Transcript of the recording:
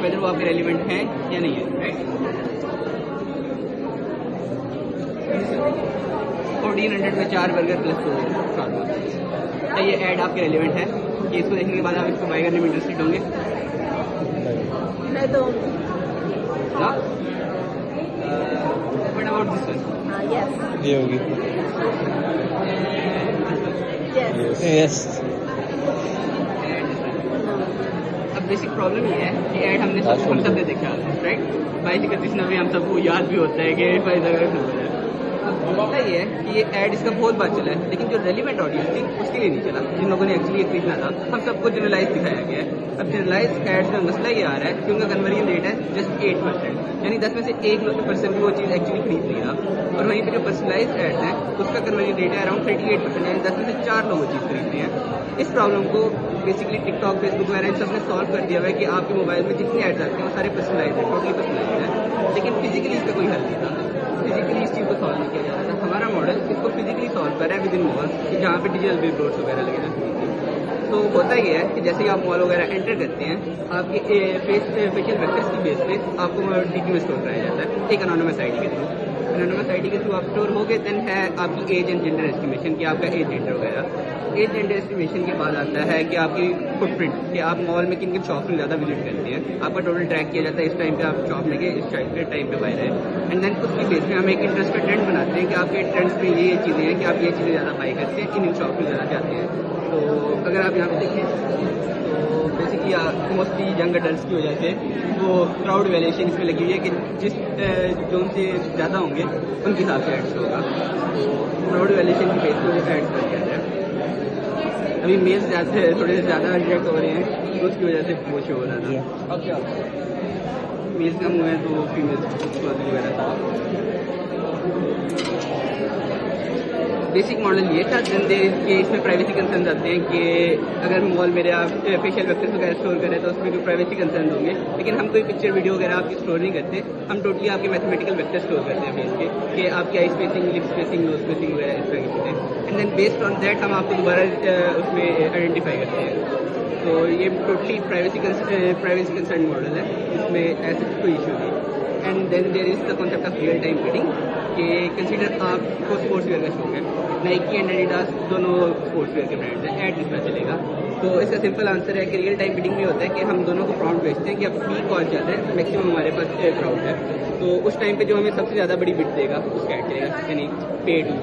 Weather वो आपके relevant हैं या नहीं है, राइट। 1400 में 4 बर्गर प्लस 2 शार्मा। क्या ये ऐड आपके रेलिवेंट है कि इसको देखने के बाद आप इसको बाय करने में इंटरेस्टेड होंगे? मैं तो what about this one? Yes ये होगी। Yes yes. अब बेसिक प्रॉब्लम ये है कि ऐड हम सब ने देखा, राइट। 22-31 हम सबको याद भी होता है कि होता ही है कि ये ऐड इसका बहुत बार चला है, लेकिन जो रेलिवेंट ऑडियंस थी उसके लिए नहीं चला, जिन लोगों ने एक्चुअली खरीदना था। हम सबको जनरलाइज दिखाया गया है। अब जनरलाइज एड्स में मसला ये आ रहा है कि उनका कन्वर्जन रेट है जस्ट 8%, यानी 10 में से 1% भी वो चीज़ एक्चुअली खरीद नहीं रहा। और वहीं पे जो पर्सनलाइज एड्स हैं उसका कन्वर्जन रेट है अराउंड 38%, यानी 10 में से 4 लोग वो चीज़ खरीदते हैं। इस प्रॉब्लम को बेसिकली टिकटॉक, फेसबुक वगैरह इन सब ने सॉल्व कर दिया हुआ है कि आपके मोबाइल में जितनी एड्स आती हैं वो सारे पर्सनलाइज है, टोटली पर्सनलाइज है। लेकिन फिजिकली इसका कोई हल नहीं था, फिजिकली इस चीज़ को सॉल्व नहीं किया जा रहा था। हमारा मॉडल इसको फिजिकली सॉल्व कर रहा है विद इन मॉल, जहाँ पे डिजिटल बिल बोर्ड्स वगैरह लगे हैं। तो होता ही है कि जैसे ही आप मॉल वगैरह एंटर करते हैं, आपके फेशियल वेक्टर्स की बेस पे आपको डीपी में स्टोर कराया जाता है एक एनोनिमस आईडी के थ्रू। एनोनिमस आईडी के थ्रू आप स्टोर हो गए, देन है आपकी एज एंड जेंडर एस्टिमेशन कि आपका एज जेंडर वगैरह। एज जेंडर एस्टिमेशन के बाद आता है कि आपकी फुटप्रिंट, कि आप मॉल में किन किन शॉप में ज़्यादा विजिट करते हैं। आपका टोटल ट्रैक किया जाता है, इस टाइम पे आप शॉप में गए, इस टाइम पे बाहर है। एंड देन उसकी बेस में हम एक इंटरेस्ट का ट्रेंड बनाते हैं कि आपके ट्रेंड्स में ये चीज़ें हैं कि आप ये चीज़ें ज़्यादा बाई करते हैं, इन शॉप में ज़्यादा जाते हैं। तो अगर आप यहाँ पे देखें तो बेसिकली मोस्टली यंग एडल्ट्स की वजह से वो क्राउड वैल्यूएशन इसमें लगी हुई है कि जिस जो उनसे ज़्यादा होंगे उनके हिसाब से एड्स होगा। तो क्राउड वैल्यूएशन की बेस पर एड्स कर दिया जाए। अभी मेल्स थोड़े ज़्यादा अट्रैक्ट हो रहे हैं, तो उसकी वजह से वो शो हो रहा था। अब क्या मेल्स कम हुए हैं तो फीमेल्स वगैरह था। बेसिक मॉडल ये था जिनके इसमें प्राइवेसी कंसर्न आते हैं कि अगर मॉल मेरे आप फेशियल वेक्टर्स वगैरह स्टोर करें तो उसमें भी प्राइवेसी कंसर्न होंगे। लेकिन हम कोई पिक्चर वीडियो वगैरह आपकी स्टोर नहीं करते, हम टोटली आपके मैथमेटिकल वेक्टर स्टोर करते हैं फेस के, कि आपकी eye spacing, lip spacing, nose spacing वगैरह इस तरह की चीज़ें। And then based on that हम आपको दोबारा उसमें आइडेंटिफाई करते हैं। तो ये टोटली प्राइवेसी कंसर्न मॉडल है, इसमें ऐसा कोई इशू नहीं। And then there is the concept of real time bidding कि कंसीडर आपको स्पोर्ट्स वेयर का शौक है, नाइकी एंड एडिडास दोनों स्पोर्ट्स वेयर के ब्रांड्स हैं, ऐड कितना चलेगा? तो इसका सिंपल आंसर है कि रियल टाइम बिडिंग में होता है कि हम दोनों को प्रॉम्प्ट भेजते हैं कि अब पीक कॉल चल रहा है, मैक्सिमम हमारे पास क्राउड है, तो उस टाइम पे जो हमें सबसे ज़्यादा बड़ी बिड देगा उसका ऐड करेगा, यानी पे टू